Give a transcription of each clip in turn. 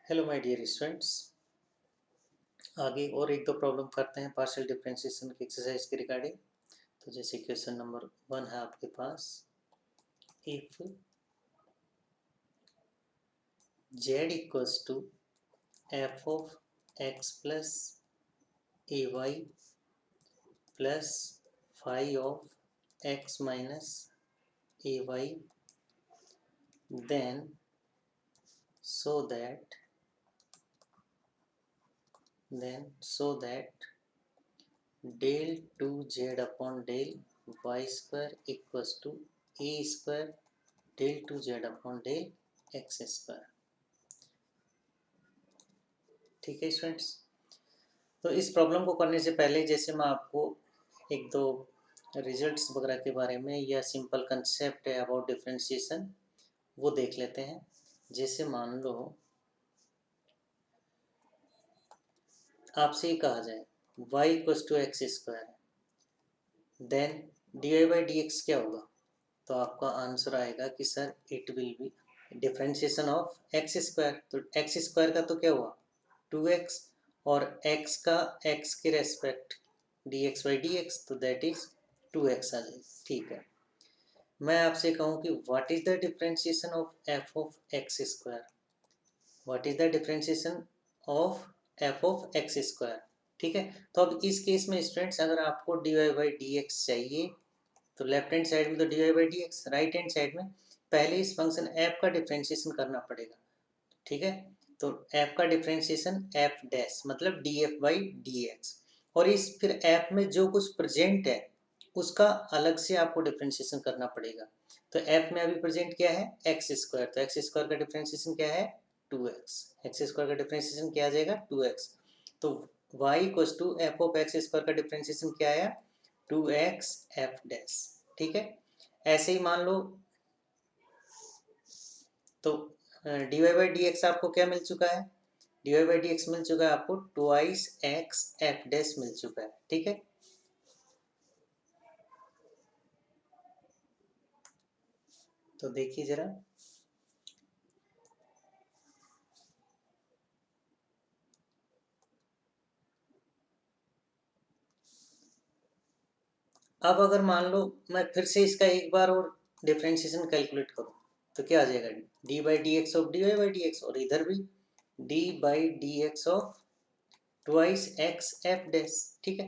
Hello my dear students. आगे और एक दो प्रॉब्लम करते हैं पार्शियल डिफरेंशिएशन की एक्सरसाइज के रिगार्डिंग। तो जैसे क्वेश्चन नंबर 1 है आपके पास, if z equals to f of x plus a y plus five of x minus a y then so that del 2z upon del y square equals to a square del 2z upon del x square। ठीक है students, तो इस problem को करने से पहले जैसे मैं आपको एक दो रिजल्ट्स वगैरह के बारे में या सिंपल कंसेप्ट है अबाउट डिफरेंशिएशन वो देख लेते हैं। जैसे मान लो आपसे ही कहा जाए y equals to x square then d y by d x क्या होगा, तो आपका आंसर आएगा कि sir it will be differentiation of x square. तो एक्स स्क्वायर का तो क्या हुआ 2x और x का x के respect dx by d x, तो दैट इज 2x आ जाएगी। ठीक है, मैं आपसे कहूँ कि what is the differentiation of f of x square, what is the differentiation of f of x square. ठीक है, तो अब इस केस में स्टूडेंट्स अगर आपको d y by d x चाहिए तो लेफ्ट हैंड साइड में तो d y by d x, right hand side में पहले इस फंक्शन f का डिफरेंशिएशन करना पड़ेगा। ठीक है, तो f का डिफरेंशिएशन f डैश मतलब df बाई डी एक्स, और इस फिर f में जो कुछ प्रेजेंट है उसका अलग से आपको डिफरेंशिएशन करना पड़ेगा। तो f में अभी प्रेजेंट क्या है एक्स स्क्वायर, तो एक्स स्क्वायर का डिफरेंशिएशन क्या है 2x, एक्स स्क्वायर का डिफरेंशिएशन क्या आ जाएगा 2x। तो y equals to f of x square का डिफरेंशिएशन क्या आया 2x f डैश। ठीक है, ऐसे ही मान लो तो d y by d x आपको क्या मिल चुका है, d y by d x मिल चुका है आपको ट्वाइस एक्स एफ डैश मिल चुका है। ठीक है, तो देखिए जरा अब अगर मान लो मैं फिर से इसका एक बार और डिफरेंशिएशन कैलकुलेट करूं तो क्या आ जाएगा d by d x of d y by d x, और इधर भी d by d x of twice x f dash. ठीक है,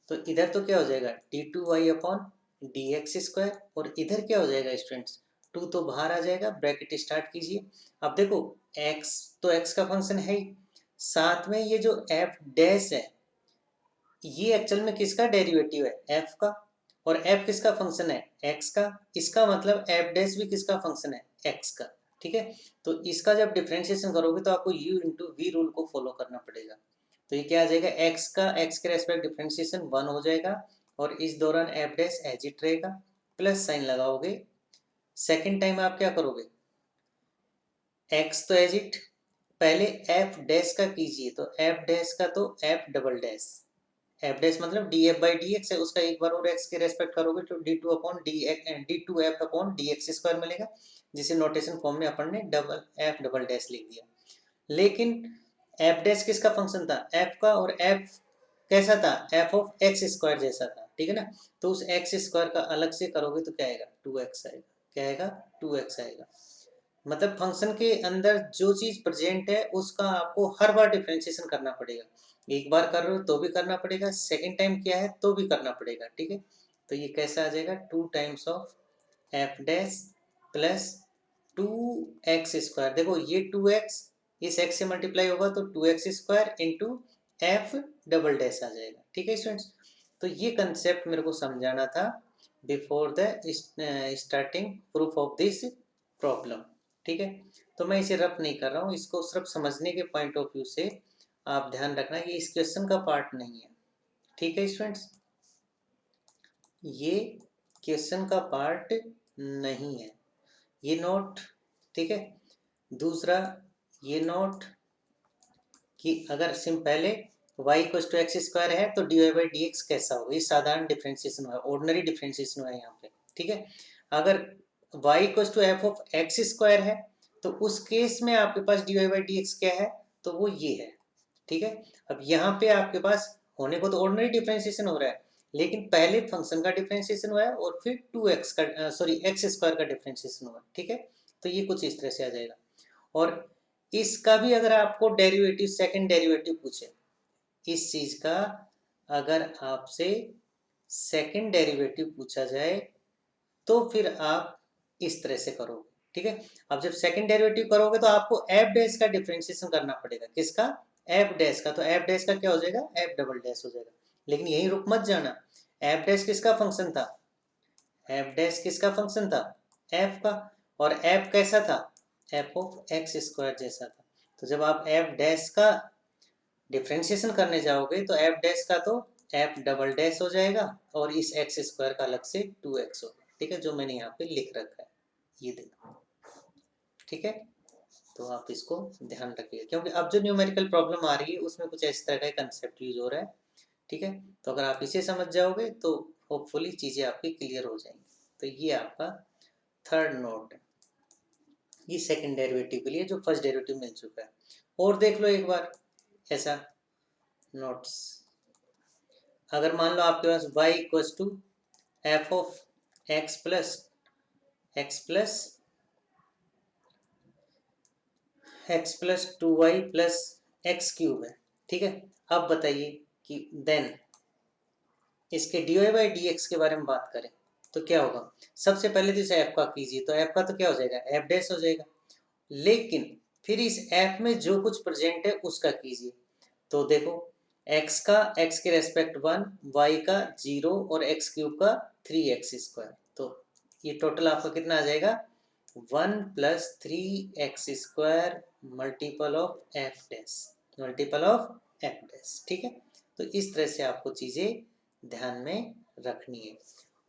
तो इधर तो क्या हो जाएगा d two y upon d x square, और इधर क्या हो जाएगा स्टूडेंट्स टू तो बाहर आ जाएगा, ब्रैकेट स्टार्ट कीजिए। अब देखो x तो x का फंक्शन है ही, साथ में ये जो f डैश है ये एक्चुअल में किसका डेरिवेटिव है f का, और f किसका फंक्शन है x का, इसका मतलब f डैश भी किसका फंक्शन है x का। ठीक है, तो इसका जब डिफरेंशिएशन करोगे तो आपको u इंटू वी रूल को फॉलो करना पड़ेगा। तो ये क्या आ जाएगा x का x के रेस्पेक्ट डिफरेंशिएशन 1 हो जाएगा, और इस दौरान f डैश एज इट रहेगा, प्लस साइन लगाओगे। सेकेंड टाइम आप क्या करोगे x तो एज इट, पहले f डैश का कीजिए, तो f डैश का तो f double dash, f dash मतलब d f by d x है, उसका एक बार और एक्स के रेस्पेक्ट करोगे तो d two upon d two f upon d x square मिलेगा, जिसे नोटेशन फॉर्म में अपन ने डबल एफ डबल डैश लिख दिया। लेकिन एफ डैश किसका फंक्शन था एफ का, और एफ कैसा था एफ ऑफ एक्स स्क्वायर जैसा था। ठीक है ना, तो उस एक्स स्क्वायर का अलग से करोगे तो क्या आएगा 2x आएगा, क्या आएगा 2x आएगा। मतलब फंक्शन के अंदर जो चीज प्रेजेंट है उसका आपको हर बार डिफरेंशिएशन करना पड़ेगा, एक बार कर रहे हो तो भी करना पड़ेगा, सेकेंड टाइम किया है तो भी करना पड़ेगा। ठीक है, तो ये कैसा आ जाएगा 2 times of f dash plus 2x square, देखो ये 2x इस x से मल्टीप्लाई होगा तो 2x square into f double dash आ जाएगा। ठीक है स्टूडेंट्स, तो ये कंसेप्ट मेरे को समझाना था before the starting proof of this problem. ठीक है, तो मैं इसे रफ नहीं कर रहा हूँ, इसको सिर्फ समझने के पॉइंट ऑफ व्यू से आप ध्यान रखना ये इस क्वेश्चन का पार्ट नहीं है। ठीक है स्टूडेंट्स, ये क्वेश्चन का पार्ट नहीं है, ये नोट। ठीक है, दूसरा ये नोट कि अगर सिम पहले y equals to x square है तो d y by d x कैसा होगा, ये साधारण डिफरेंशिएशन हुआ है, ऑर्डिनरी डिफरेंशिएशन हुआ है यहाँ पे। ठीक है, अगर y equals to f of x square है तो उस केस में आपके पास d y by d x क्या है तो वो ये है, ठीक है। अब यहाँ पे आपके पास होने को तो ऑर्डिनरी डिफरेंशिएशन हो रहा है, लेकिन पहले फंक्शन का डिफरेंशिएशन हुआ है और फिर 2x का सॉरी x स्क्वायर का डिफरेंशिएशन हुआ है, ठीक है। तो ये कुछ इस तरह से आ जाएगा। और इसका भी अगर आपको डेरिवेटिव सेकंड डेरिवेटिव पूछे, इस चीज का अगर आपसे सेकंड डेरिवेटिव पूछा जाए तो फिर आप इस तरह से करोगे, ठीक है। अब जब सेकंड डेरिवेटिव करोगे तो आपको एफ डैश का डिफरेंशिएशन करना पड़ेगा। किसका? एफ डैश का। तो एफ डैश का क्या हो जाएगा? एफ डबल डैश हो जाएगा। लेकिन यही रुक मत जाना, एफ डैश किसका फंक्शन था? एफ डैश किसका फंक्शन था? एफ का। और एफ कैसा था? एफ ऑफ एक्स स्क्वायर जैसा था। तो जब आप एफ डैश का डिफरेंशिएशन करने जाओगे तो एफ डैश का तो एफ डबल डैश हो जाएगा और इस एक्स स्क्वायर का अलग से 2x होगा, ठीक है, जो मैंने यहाँ पे लिख रखा है, ये देखो, ठीक है। तो आप इसको ध्यान रखिए, क्योंकि अब जो न्यूमेरिकल प्रॉब्लम आ रही है उसमें कुछ इस तरह का कंसेप्ट यूज हो रहा है, ठीक है। तो अगर आप इसे समझ जाओगे तो होपफुली चीज़ें आपकी क्लियर हो जाएंगी। तो ये आपका थर्ड नोट है, ये सेकंड डेरिवेटिव के लिए जो फर्स्ट डेरिवेटिव मिल चुका है। और देख लो एक बार ऐसा नोट्स, अगर मान लो आपके पास y equals to f of x plus x plus 2y plus x cube है, ठीक है। अब बताइए कि देन इसके dy बाई डी के बारे में बात करें तो क्या होगा? सबसे पहले तो इसे f का कीजिए, तो f का तो क्या हो जाएगा? f डैश हो जाएगा। लेकिन फिर इस f में जो कुछ प्रेजेंट है उसका कीजिए, तो देखो x का x के रेस्पेक्ट 1, y का 0 और x क्यूब का 3x स्क्वायर। तो ये टोटल आपका कितना आ जाएगा? 1 plus 3x square multiple of f dash, multiple of f dash, ठीक है। तो इस तरह से आपको चीज़ें ध्यान में रखनी है।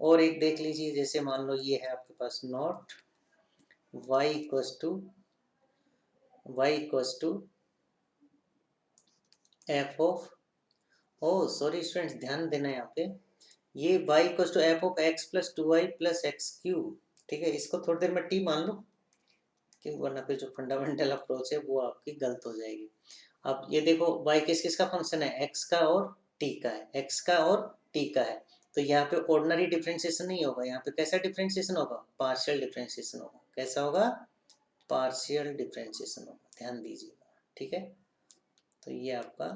और एक देख लीजिए, जैसे मान लो ये है आपके पास note y equals to f of, oh sorry students, ध्यान देना है यहाँ पे, ये y equals to f of x plus 2y plus x cube, ठीक है। इसको थोड़ी देर में t मान लो, क्यों, वरना फिर जो फंडामेंटल अप्रोच है वो आपकी गलत हो जाएगी। अब ये देखो y किस किस का फंक्शन है? x का और t का है, x का और t का है। तो यहाँ पे ऑर्डिनरी डिफरेंशिएशन नहीं होगा, यहाँ पे कैसा डिफरेंशिएशन होगा? पार्शियल डिफरेंशिएशन होगा। कैसा होगा? पार्शियल डिफरेंशिएशन होगा, ध्यान दीजिएगा, ठीक है। तो ये आपका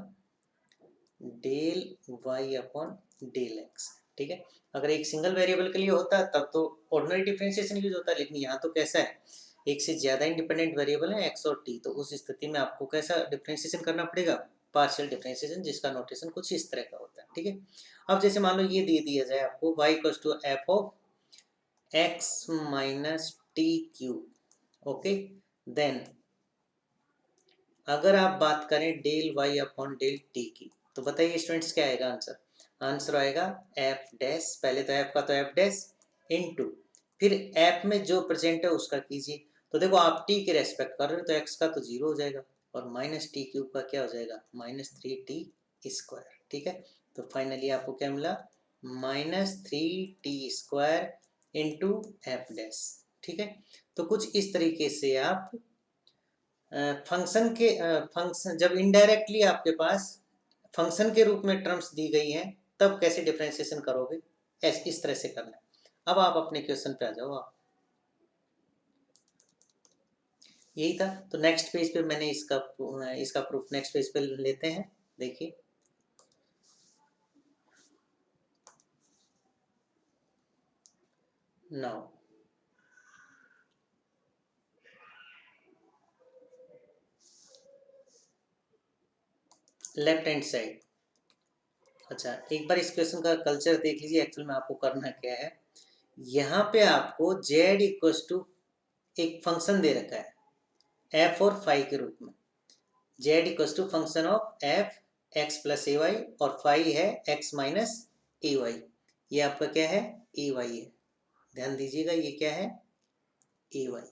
del y upon del x, ठीक है। अगर एक सिंगल वेरिएबल के लिए होता तब तो ऑर्डिनरी डिफरेंशिएशन यूज होता है, लेकिन यहाँ तो कैसा है, एक से ज्यादा इंडिपेंडेंट वेरिएबल है x और t, तो उस स्थिति में आपको कैसा डिफरेंशिएशन करना पड़ेगा? पार्शियल डिफरेंशिएशन, जिसका नोटेशन कुछ इस तरह का होता है, ठीक है। अब जैसे मान लो ये दे दिया जाए आपको y equals to f of x minus t cube, okay. Then अगर आप बात करें del y upon del t की, तो बताइए स्टूडेंट्स क्या आएगा आंसर? आंसर आएगा एफ डैश, पहले तो एफ का तो एफ डैश इनटू, फिर एफ में जो प्रेजेंट है उसका कीजिए। तो देखो आप t के रेस्पेक्ट कर रहे हो तो x का तो 0 हो जाएगा और माइनस टी क्यूब का क्या हो जाएगा? माइनस 3t स्क्वायर, ठीक है। तो फाइनली आपको क्या मिला? Minus 3t square into f dash, ठीक है। तो कुछ इस तरीके से आप फंक्शन के फंक्शन जब इनडायरेक्टली आपके पास फंक्शन के रूप में टर्म्स दी गई हैं तब कैसे डिफरेंशिएशन करोगे, इस तरह से करना है। अब आप अपने क्वेश्चन पे आ जाओ। आप यही था। तो नेक्स्ट पेज पे मैंने इसका प्रूफ नेक्स्ट पेज पे लेते हैं, देखिए। नाउ लेफ्ट हैंड साइड, अच्छा एक बार इस क्वेश्चन का कल्चर देख लीजिए, एक्चुअल में आपको करना क्या है। यहाँ पे आपको z इक्वल्स टू एक फंक्शन दे रखा है f और फाई के रूप में। z equals to function of f x plus a y और फाई है x माइनस ए वाई। ये आपका क्या है? ए वाई है, ध्यान दीजिएगा, ये क्या है? A y,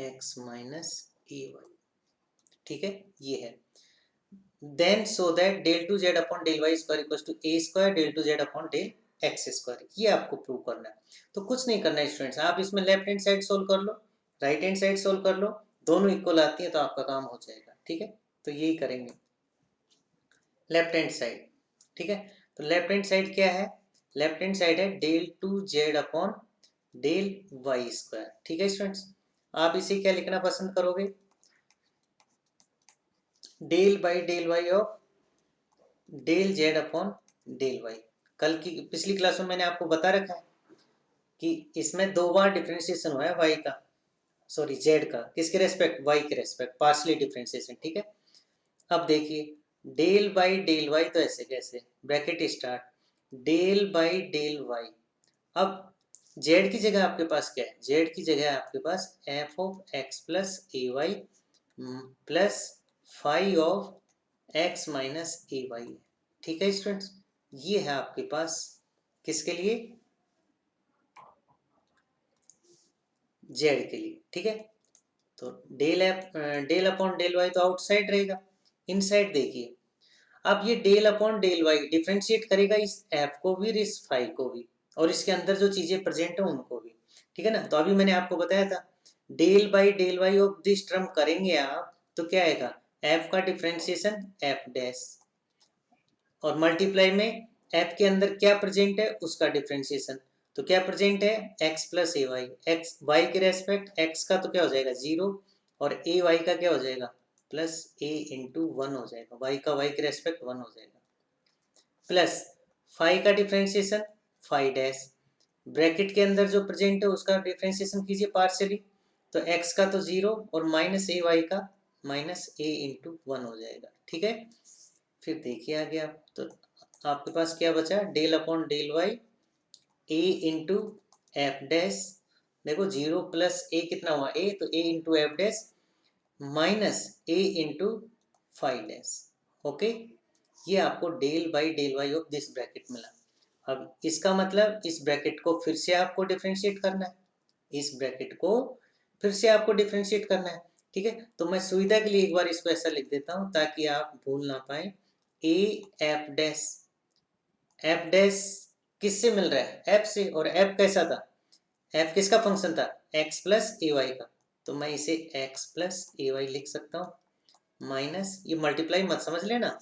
x minus a y, ठीक है, ये है। Then so that del two z upon del y square equals to a square del two z upon del x square, ये आपको प्रूव करना है। तो कुछ नहीं करना है स्टूडेंट्स, आप इसमें लेफ्ट हैंड साइड सोल्व कर लो, राइट हैंड साइड सोल्व कर लो, दोनों इक्वल आती है तो आपका काम हो जाएगा। ठीक है, तो यही करेंगे लेफ्ट हैंड साइड। ठीक है, तो लेफ्ट हैंड साइड क्या है, लेफ्ट हैंड साइड है del two z upon del y square. ठीक है स्टूडेंट्स, आप इसे क्या लिखना पसंद करोगे, del by del y of del z upon del y. कल की पिछली क्लास में मैंने आपको बता रखा है कि इसमें दो बार डिफ्रेंशिएशन हुआ है वाई का, सॉरी जेड का, किसके रेस्पेक्ट, वाई के रेस्पेक्ट, पार्शियली डिफ्रेंशिएशन। ठीक है, अब देखिए डेल बाई डेल वाई, तो ऐसे कैसे, bracket start, del by del y. अब जेड की जगह आपके पास क्या है, जेड की जगह आपके पास f of x plus a y plus five of x minus a y है। ठीक है स्टूडेंट्स, ये है आपके पास किसके लिए, जेड के लिए। ठीक है, तो डेल अपॉन डेल वाई तो आउटसाइड रहेगा, इनसाइड देखिए, अब ये del upon del y differentiate करेगा इस एफ को भी और इस फाइव को भी, और इसके अंदर जो चीजें प्रेजेंट है उनको भी। ठीक है ना, तो अभी मैंने आपको बताया था del by del y of this term करेंगे आप तो क्या आएगा, एफ का डिफ्रेंशिएशन एफ डैश, और मल्टीप्लाई में एफ के अंदर क्या प्रेजेंट है उसका डिफ्रेंशिएशन, तो क्या प्रेजेंट है x plus a y, x Y के रेस्पेक्ट एक्स का तो क्या हो जाएगा जीरो, और ए वाई का क्या हो जाएगा प्लस ए इंटू वन हो जाएगा, वाई का वाई के रेस्पेक्ट वन हो जाएगा, प्लस फाइव का डिफ्रेंशिएशन फाइव डैश, ब्रैकेट के अंदर जो प्रेजेंट है उसका डिफ्रेंशिएशन कीजिए पार्शियली, तो एक्स का तो जीरो और माइनस ए वाई का माइनस ए इंटू वन हो जाएगा। ठीक है, फिर देखिए आगे आप, तो आपके पास क्या बचा, del upon del y a into f dash, देखो जीरो प्लस ए कितना हुआ ए, तो a into f dash minus a into five dash. Okay, ये आपको del by del y of this bracket मिला। अब इसका मतलब इस ब्रैकेट को फिर से आपको डिफ्रेंशिएट करना है, इस ब्रैकेट को फिर से आपको डिफ्रेंशिएट करना है। ठीक है, तो मैं सुविधा के लिए एक बार इसको ऐसा लिख देता हूं ताकि आप भूल ना पाए, A F dash, f dash किससे मिल रहा है, एफ से, और एफ कैसा था, एफ किसका फंक्शन था, एक्स प्लस ए वाई का, तो मैं इसे एक्स प्लस ए वाई लिख सकता हूँ, माइनस ये मल्टीप्लाई मत समझ लेना,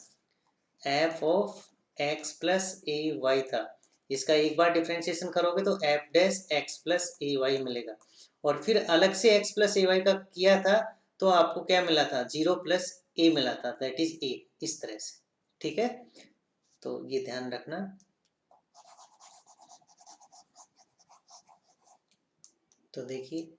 f of x plus a y था, इसका एक बार डिफ्रेंशिएशन करोगे तो f dash x plus a y मिलेगा, और फिर अलग से एक्स प्लस ए वाई का किया था तो आपको क्या मिला था, जीरो प्लस ए मिला था, दैट इज ए, इस तरह से। ठीक है, तो ये ध्यान रखना। तो देखिए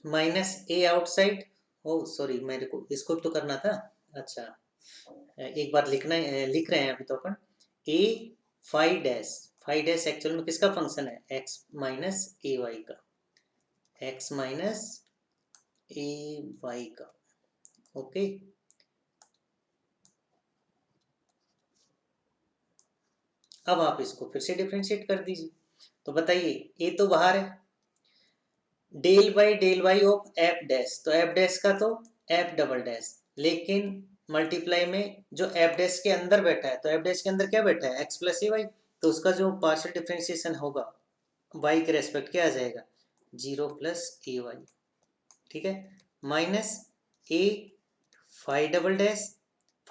माइनस ए आउटसाइड, ओ सॉरी मेरे को इसको तो करना था, अच्छा एक बार लिखना लिख रहे हैं अभी तो अपन, a five dash, five dash actual में किसका फंक्शन है, एक्स माइनस ए वाई का, एक्स माइनस ए वाई का। ओके, अब आप इसको फिर से डिफ्रेंशिएट कर दीजिए, तो बताइए ए तो बाहर है, del by del y of f dash, तो एफ डैश का तो एफ डबल डैश, लेकिन मल्टीप्लाई में जो एफ डैश के अंदर बैठा है, तो एफ डैश के अंदर क्या बैठा है एक्स प्लस ए वाई, तो उसका जो पार्शियल डिफ्रेंशिएशन होगा वाई के रेस्पेक्ट क्या आ जाएगा, जीरो प्लस ए वाई। ठीक है, minus a five double dash,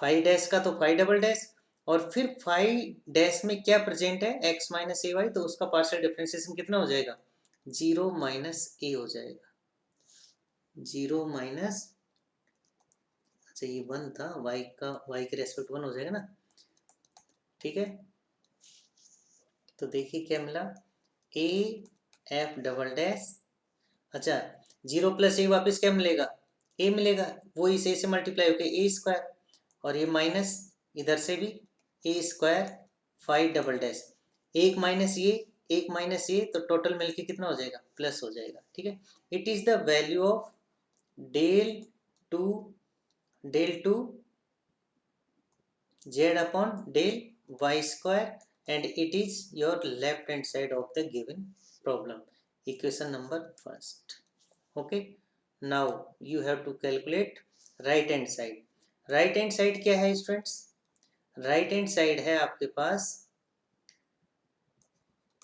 five dash का तो फाइव डबल डैश, और फिर फाइव डैश में क्या प्रेजेंट है एक्स माइनस ए वाई, तो उसका पार्शियल डिफ्रेंशिएशन कितना हो जाएगा, जीरो माइनस ए हो जाएगा, जीरो माइनस, अच्छा ये वन था, वाई का वाई के रेस्पेक्ट वन हो जाएगा ना। ठीक है, तो देखिए क्या मिला, ए एफ डबल डैश, अच्छा जीरो प्लस ए वापस क्या मिलेगा, ए मिलेगा, वो इस ए से मल्टीप्लाई होकर ए स्क्वायर, और ये माइनस इधर से भी ए स्क्वायर फाइव डबल डैश, एक माइनस ये एक माइनस ये, तो टोटल मिलके कितना हो जाएगा, प्लस हो जाएगा। ठीक है, it is the value of del two del two z upon del y square, and it is your left hand side of the given problem, equation number first. Okay, now you have to calculate right hand side. right hand side क्या है students, right hand side है आपके पास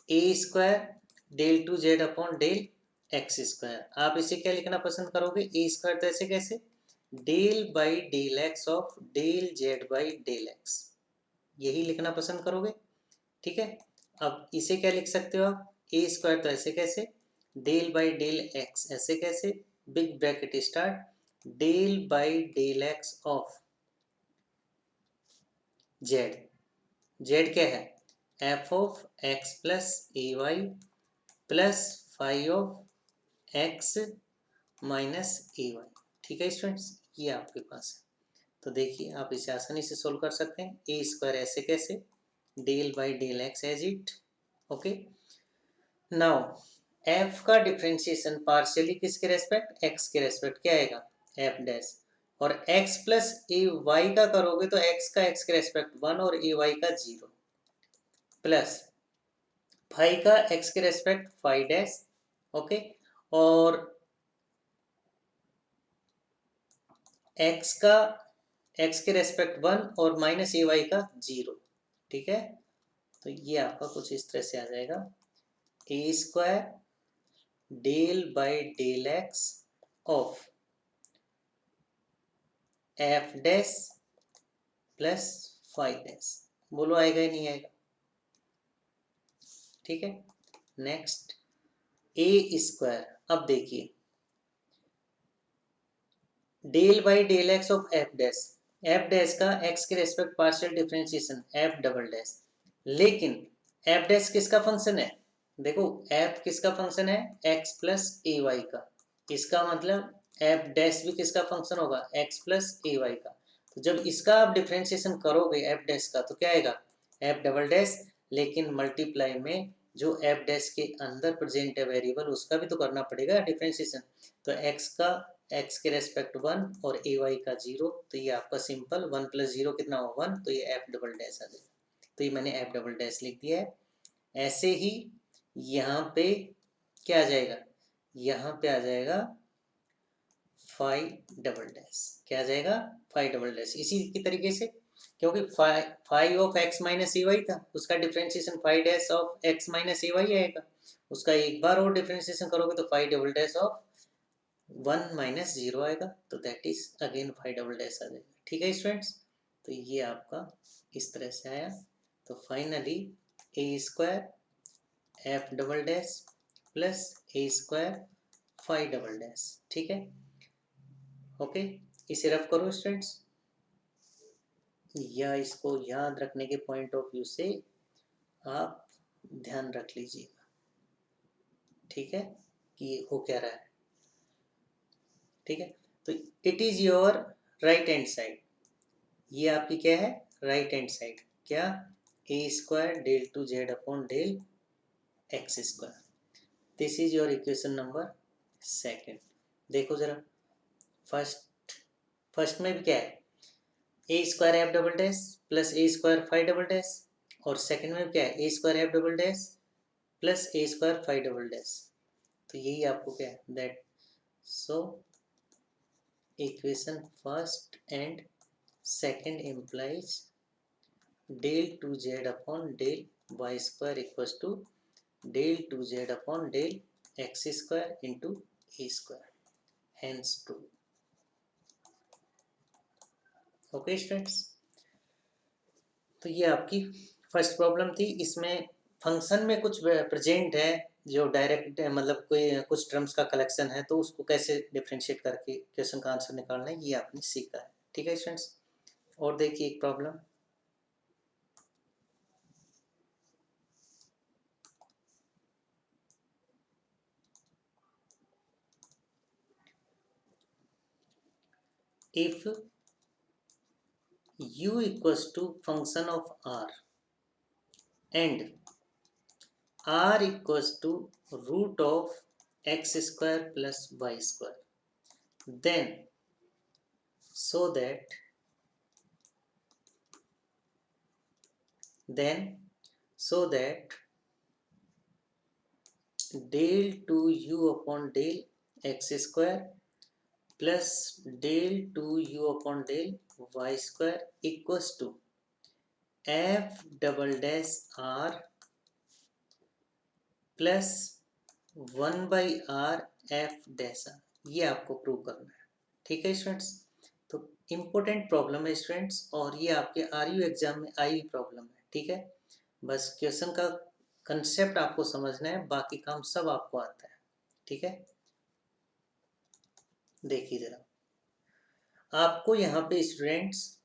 a square del two z upon del x square. आप इसे क्या लिखना पसंद करोगे, ए स्क्वायर, तो ऐसे कैसे, del by del x of del z by del x, यही लिखना पसंद करोगे। ठीक है, अब इसे क्या लिख सकते हो आप, ए स्क्वायर तो ऐसे कैसे, डेल बाई डेल एक्स ऐसे कैसे, big bracket start, del by del x of z, z क्या है, f of x plus a y plus five of x minus a y. ठीक है स्टूडेंट्स, ये आपके पास है। तो देखिए आप इसे आसानी से सोल्व कर सकते हैं, ए स्क्वायर ऐसे कैसे, del by del x as it. Okay, now f का डिफ्रेंशिएशन पार्शियली किसके रेस्पेक्ट, एक्स के रेस्पेक्ट क्या आएगा, एफ डैश, और x प्लस ए वाई का करोगे तो x का x के रेस्पेक्ट 1 और ए वाई का 0, प्लस फाइव का x के रेस्पेक्ट 5 डैश। ओके, और x का x के रेस्पेक्ट 1 और माइनस ए वाई का 0। ठीक है, तो ये आपका कुछ इस तरह से आ जाएगा, a square del by del x of f dash plus 5 dash, बोलो आएगा ही नहीं आएगा। ठीक है, नेक्स्ट ए स्क्वायर, अब देखिए del by del x of f dash का एक्स के respect partial differentiation f double dash, लेकिन एफ डैश किसका फंक्शन है, देखो एफ किसका फंक्शन है, एक्स प्लस ए वाई का, इसका मतलब एफ डैश भी किसका फंक्शन होगा, एक्स प्लस ए वाई का। तो जब इसका आप डिफरेंशिएशन करोगे एफ डैश का तो क्या आएगा, एफ डबल डैश, लेकिन मल्टीप्लाई में जो एफ डैश के अंदर प्रेजेंट है वेरिएबल उसका भी तो करना पड़ेगा डिफरेंशिएशन। तो एक्स का एक्स के रेस्पेक्ट 1 और ए वाई का 0, तो ये आपका सिंपल 1 प्लस 0 कितना हो 1, तो ये एफ डबल डैश आ जाएगा। तो ये मैंने एफ डबल डैश लिख दिया है। ऐसे ही यहाँ पे क्या आ जाएगा, यहाँ पे आ जाएगा फाइव डबल डैश, क्या आ जाएगा, फाइव डबल डैश, इसी की तरीके से, क्योंकि five of x minus a y था, उसका differentiation five dash of x minus a y आएगा, उसका एक बार और डिफ्रेंशिएशन करोगे तो five double dash of 1 minus 0 आएगा, तो that is again five double dash आ जाएगा। ठीक है स्टूडेंट्स, तो ये आपका इस तरह से आया। तो finally a square f double dash plus a square five double dash. ठीक है, ओके, इसे रफ करो स्टूडेंट्स, या इसको याद रखने के पॉइंट ऑफ व्यू से आप ध्यान रख लीजिएगा। ठीक है, कि ये हो क्या रहा है। ठीक है, तो it is your right hand side, ये आपकी क्या है, राइट हैंड साइड, क्या, a square del two z upon del x square, this is your equation number second. देखो जरा, फर्स्ट में भी क्या है, a square f double dash plus a square five double dash, और सेकेंड में क्या है, a square f double dash plus a square five double dash. तो यही आपको क्या है, that, so equation first and second implies del two z upon del y square equals to del two z upon del x square into a square, hence true. Okay students, तो ये आपकी first problem थी, इसमें function में कुछ present है जो direct मतलब कोई कुछ टर्म्स का कलेक्शन है, तो उसको कैसे डिफ्रेंशिएट करके क्वेश्चन का आंसर निकालना है, ये आपने सीखा है। ठीक है स्टूडेंट्स, और देखिए एक problem, if u equals to function of r and r equals to root of x square plus y square, then so that then so that del 2u upon del x square plus del 2u upon del y square equals to f double dash r plus 1/r(f)(r), ये आपको prove करना है। ठीक है students, तो important problem है students, और ये आपके आरयू एग्जाम में आई हुई प्रॉब्लम है। ठीक है, बस क्वेश्चन का कंसेप्ट आपको समझना है, बाकी काम सब आपको आता है। ठीक है, देखिए जरा, आपको यहाँ पे students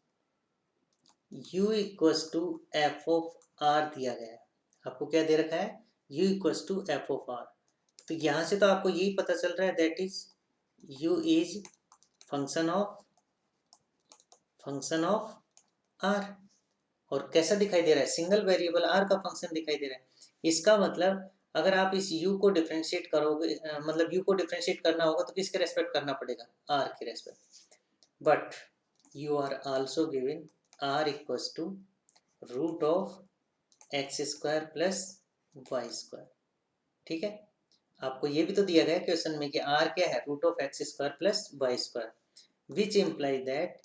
u equals to f of r दिया गया है। आपको क्या दे रखा है? u equals to f of r. तो यहाँ से तो आपको यही पता चल रहा है that is u is function of r। और कैसा दिखाई दे रहा है? सिंगल वेरिएबल r का फंक्शन दिखाई दे रहा है। इसका मतलब अगर आप इस u को डिफ्रेंशिएट करोगे, मतलब u को डिफ्रेंशिएट करना होगा तो किसके रेस्पेक्ट करना पड़ेगा? r के respect. But you are also given r equals to root of x square plus y square. ठीक है, आपको ये भी तो दिया गया क्वेश्चन में कि r क्या है? Root of x square plus y square, which imply that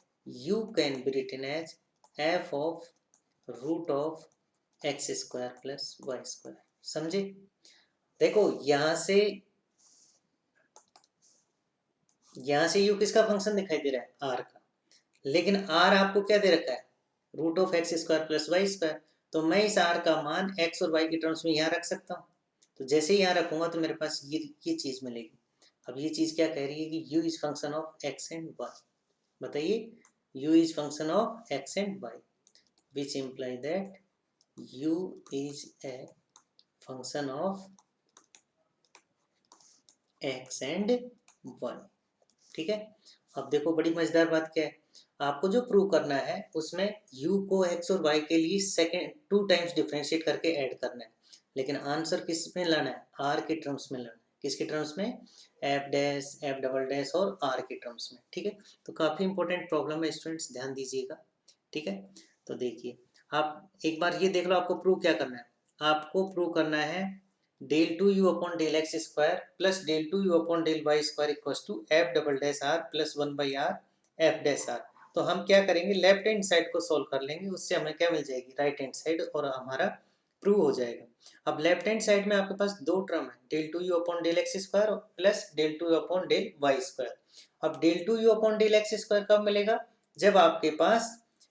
u can be written as f of root of x square plus y square. समझे? देखो यहां से u किसका फंक्शन दिखाई दे रहा है? r का, लेकिन r आपको क्या दे रखा है? Root of x square plus y square. तो मैं इस r का मान x और y की टर्म्स में यहाँ रख सकता हूँ। तो जैसे ही यहाँ रखूंगा तो मेरे पास ये चीज मिलेगी। अब ये चीज क्या कह रही है कि u is function of x and y। बताइए, u is function of x and y, which imply that u is a function of x and y। ठीक है, अब देखो बड़ी मजेदार बात क्या है, आपको जो प्रूव करना है उसमें u को x और y के लिए सेकेंड 2 टाइम्स डिफरेंशिएट करके ऐड करना है, लेकिन आंसर किस में लाना है? r के टर्म्स में लाना है। किसके टर्म्स में? f dash, f double dash और r के टर्म्स में। ठीक है, तो काफ़ी इंपॉर्टेंट प्रॉब्लम है स्टूडेंट्स, ध्यान दीजिएगा। ठीक है, तो देखिए, आप एक बार ये देख लो, आपको प्रूव क्या करना है? आपको प्रूव करना है del 2u upon del x square plus del 2u upon del y square equals to f double dash r plus 1/r f dash r। तो हम क्या करेंगे? लेफ्ट हैंड साइड को सॉल्व कर लेंगे, उससे हमें क्या मिल जाएगी? राइट हैंड साइड, और हमारा प्रूव हो जाएगा। अब लेफ्ट हैंड साइड में आपके पास दो टर्म है, del 2u upon del x square plus del 2u upon del y square. अब del 2u upon del x square कब मिलेगा? जब आपके पास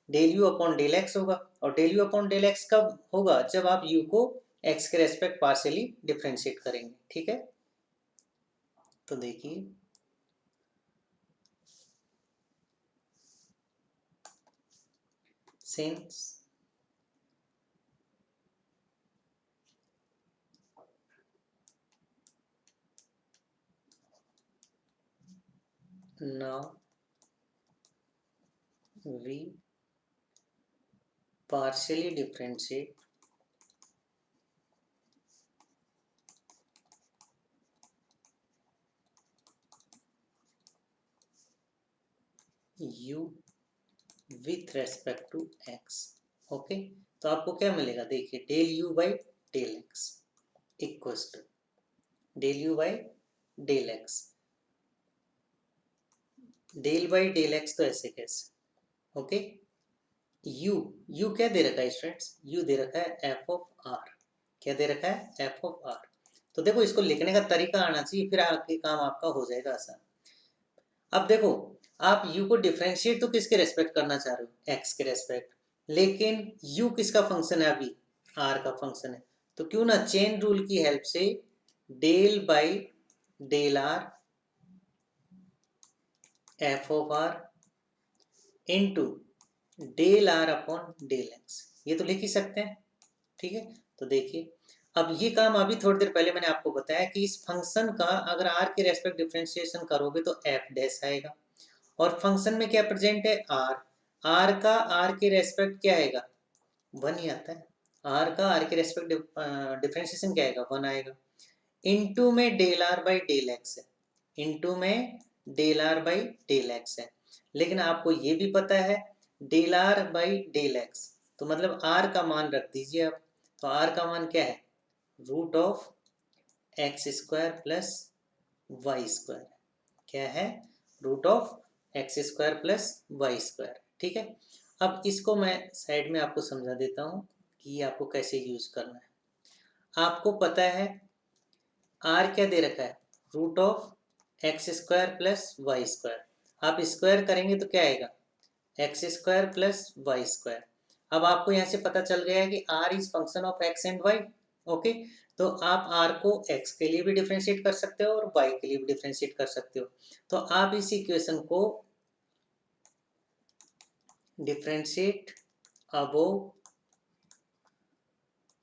del u upon del x होगा, और del u upon del x कब होगा? जब आप u को x के रेस्पेक्ट पार्शियली डिफरेंशिएट करेंगे। ठीक है, तो देखिए, since now we partially differentiate u with respect to x। Okay, तो आपको क्या मिलेगा? देखिए, del u by del x equals to del u by del x. Del by del x तो ऐसे कैसे? ओके, u क्या दे रखा है स्टूडेंट्स? u दे रखा है f ऑफ r। क्या दे रखा है? f of r। तो देखो, इसको लिखने का तरीका आना चाहिए, फिर आगे काम आपका हो जाएगा आसान। अब देखो, आप u को डिफरेंशिएट तो किसके रेस्पेक्ट करना चाह रहे हो? x के रेस्पेक्ट, लेकिन u किसका फंक्शन है? अभी r का फंक्शन है। तो क्यों ना चेन रूल की हेल्प से del by del r f of r into del r upon del x, ये तो लिख ही सकते हैं। ठीक है, तो देखिए, अब ये काम अभी थोड़ी देर पहले मैंने आपको बताया कि इस फंक्शन का अगर r के रेस्पेक्ट डिफरेंशिएशन करोगे तो f डैश आएगा, और फंक्शन में क्या प्रेजेंट है? r। r का r के रेस्पेक्ट क्या आएगा? 1 ही आता है। r का r के रेस्पेक्ट डिफरेंशिएशन क्या आएगा? 1 आएगा। इनटू में del r by del x है, इनटू में del r by del x है, लेकिन आपको ये भी पता है del r by del x, तो मतलब r का मान रख दीजिए आप। तो r का मान क्या है? Root of x square plus y square. क्या है? Root of x square plus y square. ठीक है, अब इसको मैं साइड में आपको समझा देता हूँ कि आपको कैसे यूज करना है। आपको पता है आर क्या दे रखा है, root of x square plus y square. आप स्क्वायर करेंगे तो क्या आएगा, x square plus y square. अब आपको यहाँ से पता चल गया है कि r is function of x and y. Okay, तो आप आर को एक्स के लिए भी डिफ्रेंशिएट कर सकते हो और वाई के लिए भी डिफ्रेंशिएट कर सकते हो। तो आप इस इक्वेशन को differentiate above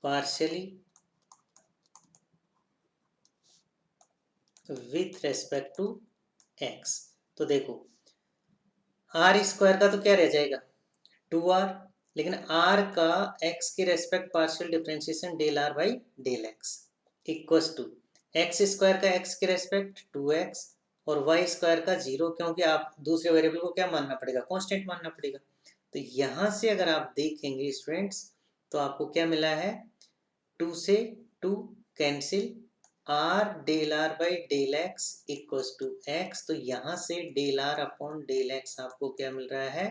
partially with respect to x. तो देखो आर स्क्वायर का तो क्या रह जाएगा, 2r, लेकिन r का x के respect partial differentiation del r by del x equals to x square का x के रेस्पेक्ट 2x और y स्क्वायर का 0, क्योंकि आप दूसरे वेरिएबल को क्या मानना पड़ेगा, कांस्टेंट मानना पड़ेगा। तो यहाँ से अगर आप देखेंगे स्टूडेंट्स तो आपको क्या मिला है, 2 से 2 cancel, r del r by del x equals to x। तो यहाँ से del r upon del x आपको क्या मिल रहा है,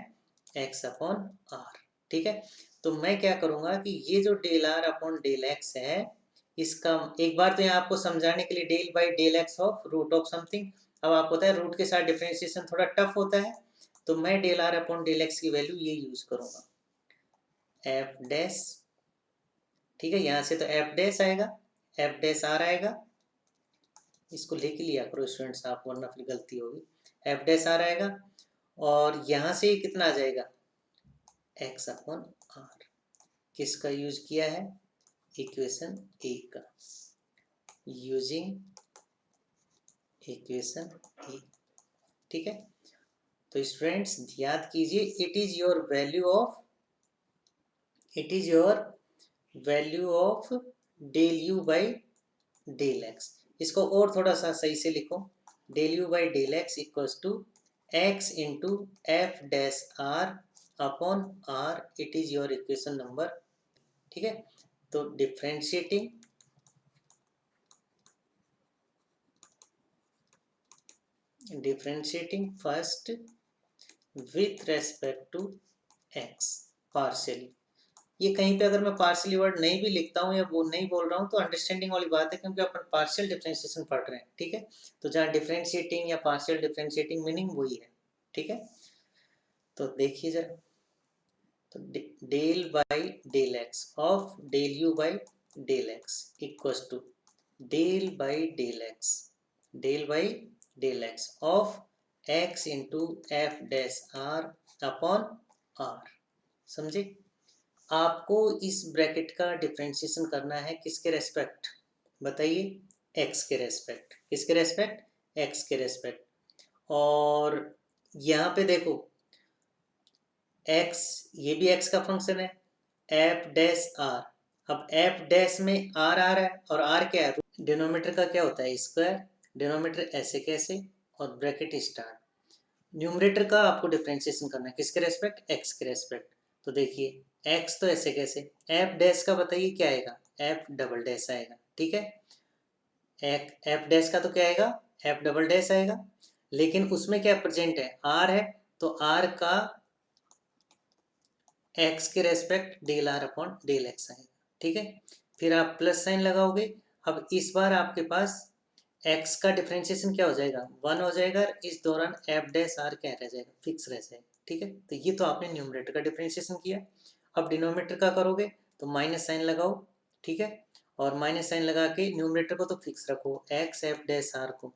x अपॉन r। ठीक है, तो मैं क्या करूँगा कि ये जो del r upon del x है, इसका एक बार तो यहाँ आपको समझाने के लिए del by del x of root of something. अब आपको पता है रूट के साथ डिफरेंशिएशन थोड़ा टफ होता है, तो मैं del r upon del x की वैल्यू ये यूज करूँगा, एफ डैश। ठीक है, यहाँ से तो एफ डैश आएगा, एफ डैश आर आएगा, इसको लिख लिया करो स्टूडेंट्स आप वरना फिर गलती होगी। एफ डैश आर आएगा और यहाँ से कितना आ जाएगा, एक्स अपॉन आर। किसका यूज किया है, इक्वेशन ए का, यूजिंग इक्वेशन ए। ठीक है, तो स्टूडेंट्स याद कीजिए, it is your value of del u by del x. इसको और थोड़ा सा सही से लिखो, del u by del x equals to x into f dash r upon r. It is your equation number. ठीक है, तो differentiating first with respect to x partially. ये कहीं पे अगर मैं पार्शियली वर्ड नहीं भी लिखता हूँ या वो नहीं बोल रहा हूँ तो अंडरस्टैंडिंग वाली बात है, क्योंकि अपन पार्शियल डिफरेंशिएशन पढ़ रहे हैं। ठीक है, तो जहाँ डिफरेंशिएटिंग या पार्शियल डिफरेंशिएटिंग मीनिंग वही है। ठीक है, तो देखिए जरा, तो del by del x of del u by del x equals to del by del x of x into f dash r upon r. समझे, आपको इस ब्रैकेट का डिफरेंशिएशन करना है किसके रेस्पेक्ट, बताइए, एक्स के रेस्पेक्ट। किसके रेस्पेक्ट, एक्स के रेस्पेक्ट। और यहाँ पे देखो एक्स, ये भी एक्स का फंक्शन है, एफ डैश आर। अब एफ डैश में आर आ रहा है और आर क्या है, डिनोमीटर का क्या होता है, स्क्वायर। डिनोमीटर ऐसे कैसे और ब्रैकेट स्टार्ट। न्यूमरेटर का आपको डिफरेंशिएशन करना है किसके रेस्पेक्ट, एक्स के रेस्पेक्ट। तो देखिए एक्स तो ऐसे कैसे, एफ डैश का बताइए क्या आएगा, एफ डबल डैश आएगा। ठीक है, एफ डैश का तो क्या आएगा, एफ डबल डैश आएगा, लेकिन उसमें क्या प्रेजेंट है, आर है, तो आर का एक्स के respect del r upon del x आएगा। ठीक है, फिर आप प्लस साइन लगाओगे। अब इस बार आपके पास एक्स का डिफरेंशिएशन क्या हो जाएगा, 1 हो जाएगा। इस दौरान एफ डैश आर क्या रह जाएगा, फिक्स रह जाएगा। ठीक है, तो ये तो आपने न्यूमरेटर का डिफरेंशिएशन किया। अब डिनोमिनेटर का करोगे तो माइनस साइन लगाओ। ठीक है, और माइनस साइन लगा के न्यूमरेटर को तो फिक्स रखो, एक्स एफ डैश आर को।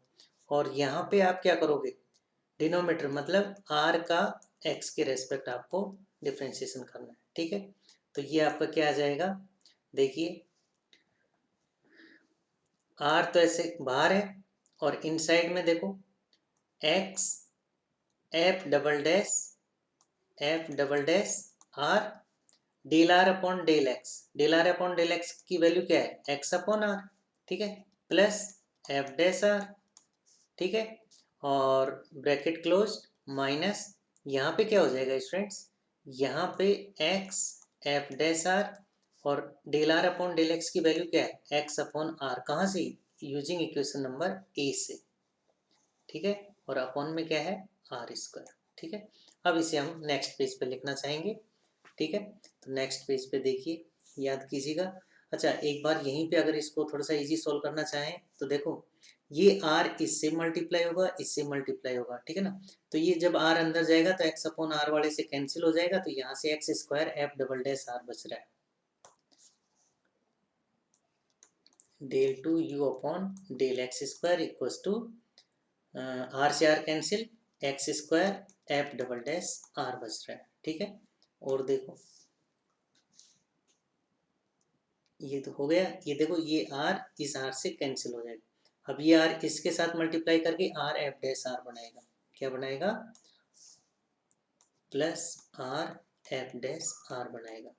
और यहाँ पे आप क्या करोगे, डिनोमिनेटर मतलब आर का एक्स के रेस्पेक्ट आपको डिफरेंशिएशन करना है। ठीक है, तो ये आपका क्या आ जाएगा, देखिए आर तो ऐसे बाहर है और इनसाइड में देखो x f double dash r del r upon del x. Del r upon del x की वैल्यू क्या है, एक्स अपॉन आर। ठीक है, प्लस एफ डैश आर। ठीक है, और ब्रैकेट क्लोज माइनस, यहाँ पे क्या हो जाएगा स्टूडेंट्स, यहाँ पे एक्स एफ डैश आर और del r upon del x की वैल्यू क्या है, एक्स अपॉन आर। कहाँ से, यूजिंग इक्वेशन नंबर ए से। ठीक है, और अपॉन में क्या है, आर स्क्वायर। ठीक है, अब इसे हम नेक्स्ट पेज पे लिखना चाहेंगे। ठीक है, तो नेक्स्ट पेज पे देखिए, याद कीजिएगा। अच्छा, एक बार यहीं पे अगर इसको थोड़ा सा इजी सोल्व करना चाहें तो देखो, ये r इससे मल्टीप्लाई होगा, इससे मल्टीप्लाई होगा, ठीक है ना। तो ये जब r अंदर जाएगा तो x अपॉन r वाले से कैंसिल हो जाएगा, तो यहाँ से x square f double dash r बच रहा है। Del two u upon del x square equals to r से r cancel, x square f double dash r बच रहा है, ठीक है। और देखो ये तो हो गया, ये देखो ये r इस r से कैंसिल हो जाएगा। अब ये r इसके साथ मल्टीप्लाई करके r एफ डैश r बनाएगा, क्या बनाएगा, plus r F dash r बनाएगा।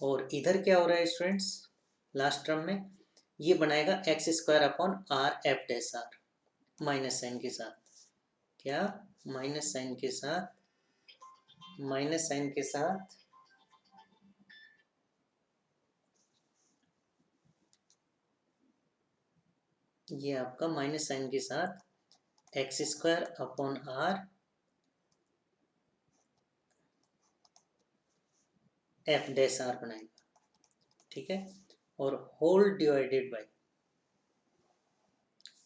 और इधर क्या हो रहा है स्टूडेंट्स, लास्ट टर्म में ये बनाएगा x square upon r f dash r minus sign के साथ, क्या माइनस साइन के साथ, माइनस साइन के साथ ये आपका माइनस साइन के साथ x square upon r f dash r बनाएगा, ठीक है। और whole divided by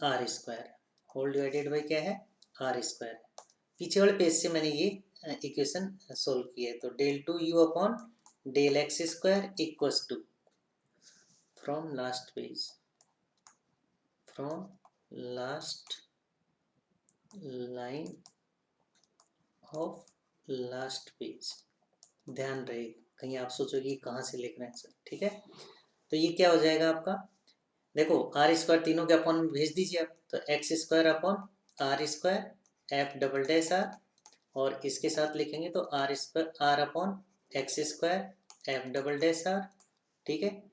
r square, whole divided by क्या है, आर स्क्वायर। पीछे वाले पेज से मैंने ये इक्वेशन सोल्व किया है। तो del two u upon del x square equals to, from last page, from last line of last page, ध्यान रहे कहीं आप सोचोगे कहाँ से लिख रहे हैं सर, ठीक है। तो ये क्या हो जाएगा आपका, देखो आर स्क्वायर तीनों के अपॉन में भेज दीजिए आप, तो x square upon r square f double dash r, और इसके साथ लिखेंगे तो r square r upon x square f double dash r, ठीक है।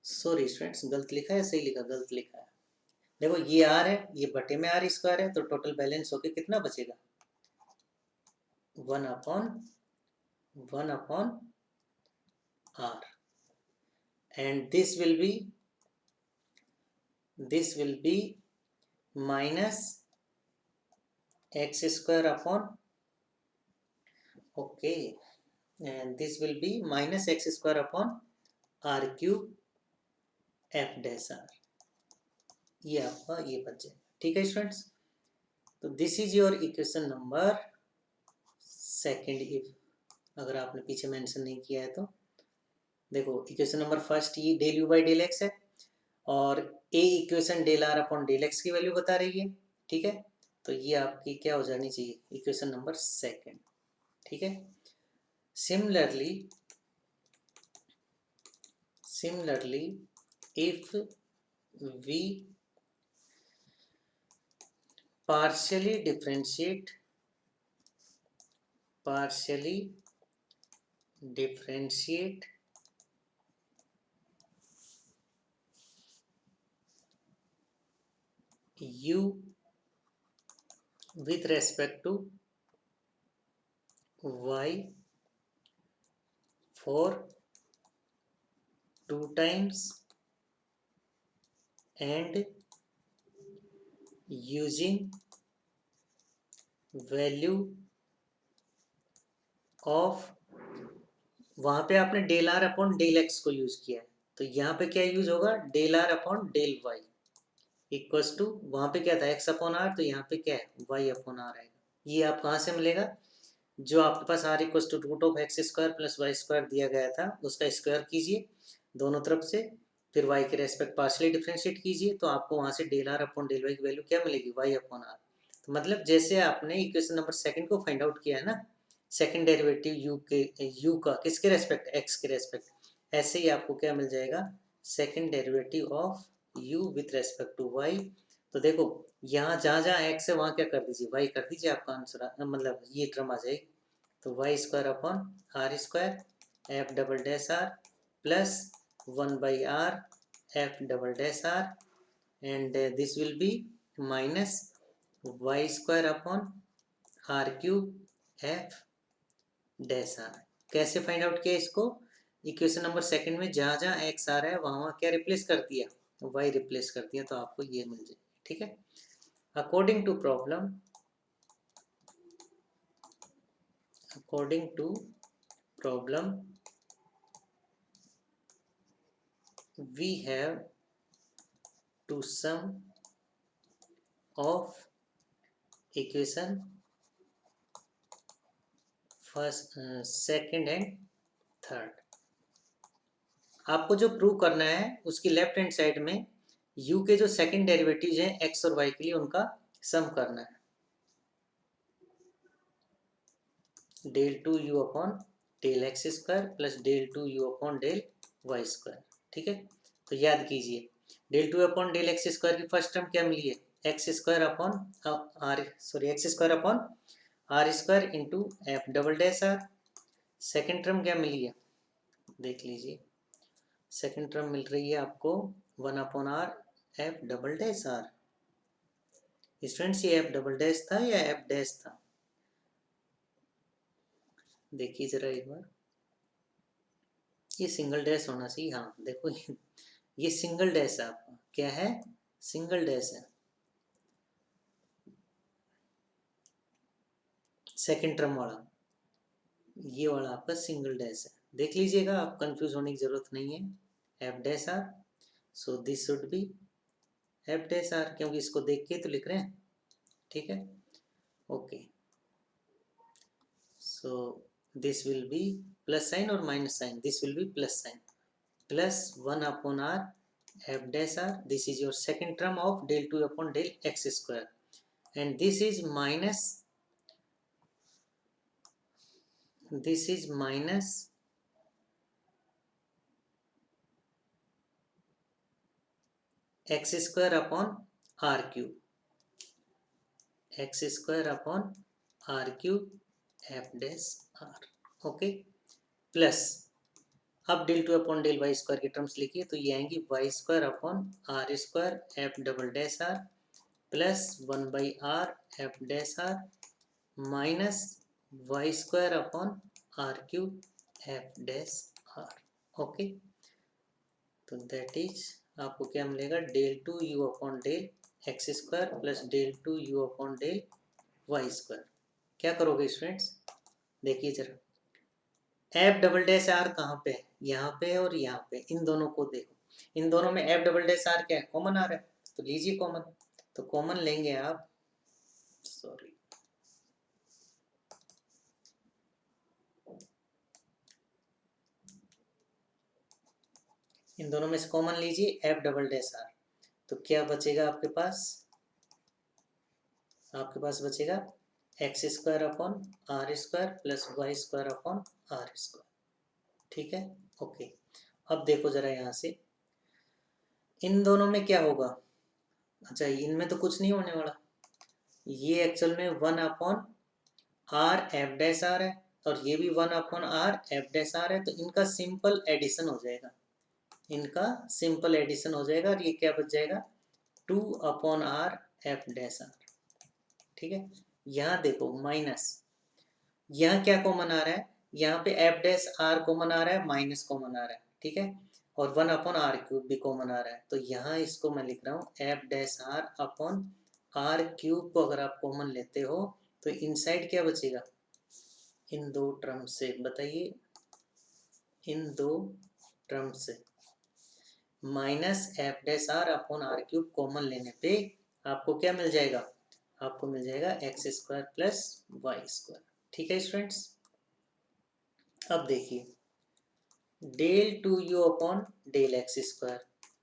सॉरी स्टूडेंट्स, गलत लिखा है, सही लिखा, गलत लिखा है। देखो ये आर है, ये बटे में आर स्क्वायर है, तो टोटल बैलेंस होके कितना बचेगा, one upon r, and this will be minus x square upon, okay, and this will be minus x square upon r cube f dash r, ये आपका ये बच जाएगा, ठीक है स्टूडेंट्स। तो this is your equation number second, if अगर आपने पीछे मेंशन नहीं किया है तो देखो इक्वेशन नंबर फर्स्ट ये del u by del x है, और a equation del r upon del x की वैल्यू बता रही है, ठीक है। तो ये आपकी क्या हो जानी चाहिए, इक्वेशन नंबर सेकंड, ठीक है। Similarly if we partially differentiate u with respect to y for 2 times and using value of, वहां पे आपने del r upon del x को यूज किया है, तो यहाँ पे क्या यूज होगा, del r upon del y equals to, वहां पे क्या था एक्स अपॉन आर, तो यहाँ पे क्या है वाई अपॉन आर आएगा। ये आप कहाँ से मिलेगा, जो आपके पास r equals to root of x square plus y square दिया गया था उसका स्क्वायर कीजिए दोनों तरफ से, फिर वाई के रेस्पेक्ट पार्शियली डिफरेंशिएट कीजिए, तो आपको वहां से del r upon del y की वैल्यू क्या मिलेगी, वाई अपॉन आर। तो मतलब जैसे आपने इक्वेशन नंबर सेकंड को फाइंड आउट किया है ना, सेकंड डेरिवेटिव यू का किसके रेस्पेक्ट, एक्स के रेस्पेक्ट, ऐसे ही आपको क्या मिल जाएगा, second derivative of u with respect to y. तो देखो यहाँ जहाँ जहाँ एक्स है वहाँ क्या कर दीजिए, वाई कर दीजिए, आपका आंसर मतलब ये टर्म आ जाएगी। तो y square upon r square f double dash r plus 1 by r f double dash r, and this will be minus y square upon r cube f dash r. कैसे find out किया इसको, equation number second में जहाँ जहाँ x आ रहा है वहाँ वहाँ क्या रिप्लेस कर दिया, वाई रिप्लेस कर दिया, तो आपको ये मिल जाए, ठीक है। According to problem we have to sum of equation first second and third. आपको जो प्रूव करना है उसकी लेफ्ट हैंड साइड में u के जो सेकंड डेरिवेटिव्स हैं x और y के लिए उनका सम करना है। Del two u upon del x square plus del two u upon del y square. ठीक है, तो याद कीजिए del two upon del x square की फर्स्ट टर्म क्या मिली है, x square upon x square upon r square into f double dash r. Second term क्या मिली है देख लीजिए, सेकेंड टर्म मिल रही है आपको one upon r f double dash r. Students ये एफ डबल डैश था या एफ डैश था, देखिए जरा एक बार, ये सिंगल डैश होना चाहिए। हाँ देखो ये सिंगल डैश है आपका, क्या है सिंगल डैश है, सेकेंड टर्म वाला ये वाला आपका सिंगल डैश है। देख लीजिएगा, आप कंफ्यूज होने की जरूरत नहीं है। F dash r, so this should be f dash r, क्योंकि इसको देख के तो लिख रहे हैं। ठीक है, okay, so this will be plus sign और minus sign, this will be plus sign, plus one upon r f dash r, this is your second term of del two upon del x square, and this is minus x square upon r cube, x square upon r cube f dash r। Okay, plus अब del two upon del y square की terms लिखिए, तो ये आएंगी y square upon r square f double dash r plus one by r f dash r minus y square upon r cube f dash r. Okay, तो that is आपको क्या मिलेगा, del two u upon del x square plus del two u upon del y square. क्या करोगे students, देखिए जरा, F double dash are कहाँ पे है, यहाँ पे है और यहाँ पे, इन दोनों को देखो, इन दोनों में एफ डबल डैश आर क्या है, कॉमन आ रहा है, तो लीजिए कॉमन, तो कॉमन लेंगे आप, सॉरी इन दोनों में से कॉमन लीजिए एफ डबल डैश आर, तो क्या बचेगा आपके पास, आपके पास बचेगा x square upon r square plus y square upon r square. ठीक है, ओके, अब देखो जरा यहाँ से इन दोनों में क्या होगा, अच्छा इनमें तो कुछ नहीं होने वाला, ये एक्चुअल में one upon r f dash r है और ये भी one upon r f dash r है, तो इनका सिंपल एडिशन हो जाएगा, इनका सिंपल एडिशन हो जाएगा और ये क्या बच जाएगा, two upon r f dash r. ठीक है, यहाँ देखो माइनस, यहाँ क्या कॉमन आ रहा है, यहाँ पे एफ डैश आर कॉमन आ रहा है, माइनस कॉमन आ रहा है। ठीक है, और वन अपॉन आर क्यूब भी कॉमन आ रहा है, तो यहाँ इसको मैं लिख रहा हूँ f dash r upon r cube को अगर आप कॉमन लेते हो तो इनसाइड क्या बचेगा, इन दो टर्म से, बताइए इन दो टर्म से minus f dash r upon r cube common लेने पे आपको क्या मिल जाएगा, आपको मिल जाएगा x square plus y square. ठीक है स्टूडेंट्स, अब देखिए del two u upon del x square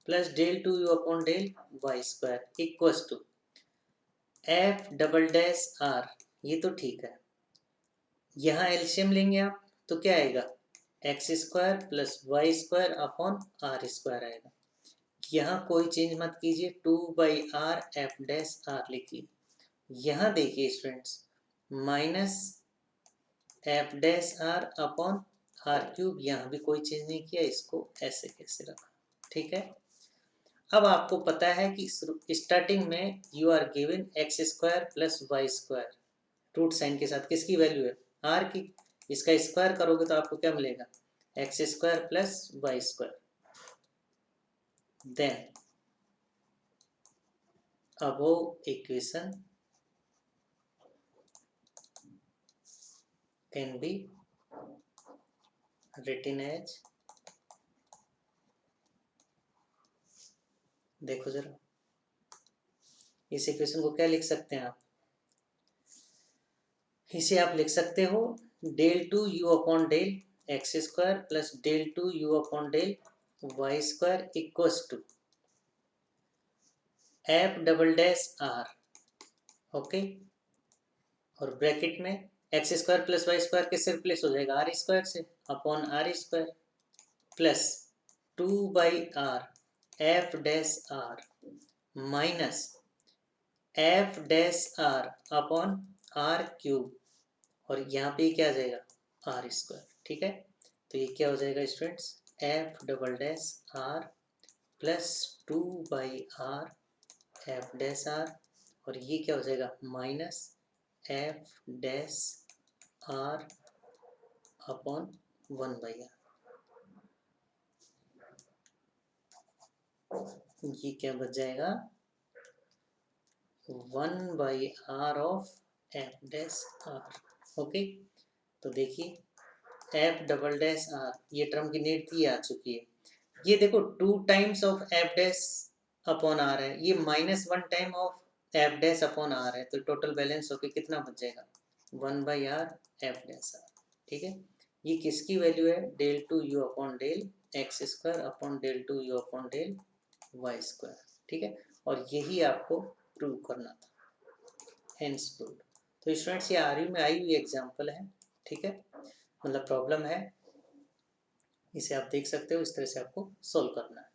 plus del two u upon del y square equals to f double dash r, ये तो ठीक है, यहाँ एलसीएम लेंगे आप तो क्या आएगा, x square plus y square upon r square आएगा, यहाँ कोई चेंज मत कीजिए, two by r f dash r लिखिए, यहाँ देखिए students minus f dash r upon r cube, यहाँ भी कोई चेंज नहीं किया, इसको ऐसे कैसे रखा। ठीक है, अब आपको पता है कि स्टार्टिंग में you are given x square plus y square root sign के साथ, किसकी वैल्यू है, आर की, इसका स्क्वायर करोगे तो आपको क्या मिलेगा, x square plus y square, then above equation can be written as देखो जरा, इस इक्वेशन को क्या लिख सकते हैं आप? इसे आप लिख सकते हो del two u upon del x square plus del two u upon del y square equals to f double dash r, okay, और ब्रैकेट में x square plus y square किससे रिप्लेस हो जाएगा? आर स्क्वायर से, upon r square plus 2/r f dash r minus f dash r upon r cube, और यहाँ पे क्या आ जाएगा? आर स्क्वायर, ठीक है। तो ये क्या हो जाएगा students? F double dash r plus 2/r f dash r, और ये क्या हो जाएगा? Minus f dash r upon 1/r। ये क्या बच जाएगा? 1/r of f dash r, okay. तो देखिए एफ डबल डैश आर, ये टर्म की नेट की आ चुकी है। ये देखो 2 times of f dash upon r है, ये -1 time of f dash upon r है, तो टोटल बैलेंस होके कितना बच जाएगा? 1/r एफ डैश आर, ठीक है। ये किसकी वैल्यू है? Del two u upon del x square upon del two u upon del y square, ठीक है। और यही आपको प्रूव करना था, हेंस प्रूव्ड। तो स्टूडेंट्स ये आरयू में आई हुई एग्जाम्पल है, ठीक है, मतलब प्रॉब्लम है, इसे आप देख सकते हो, इस तरह से आपको सोल्व करना है।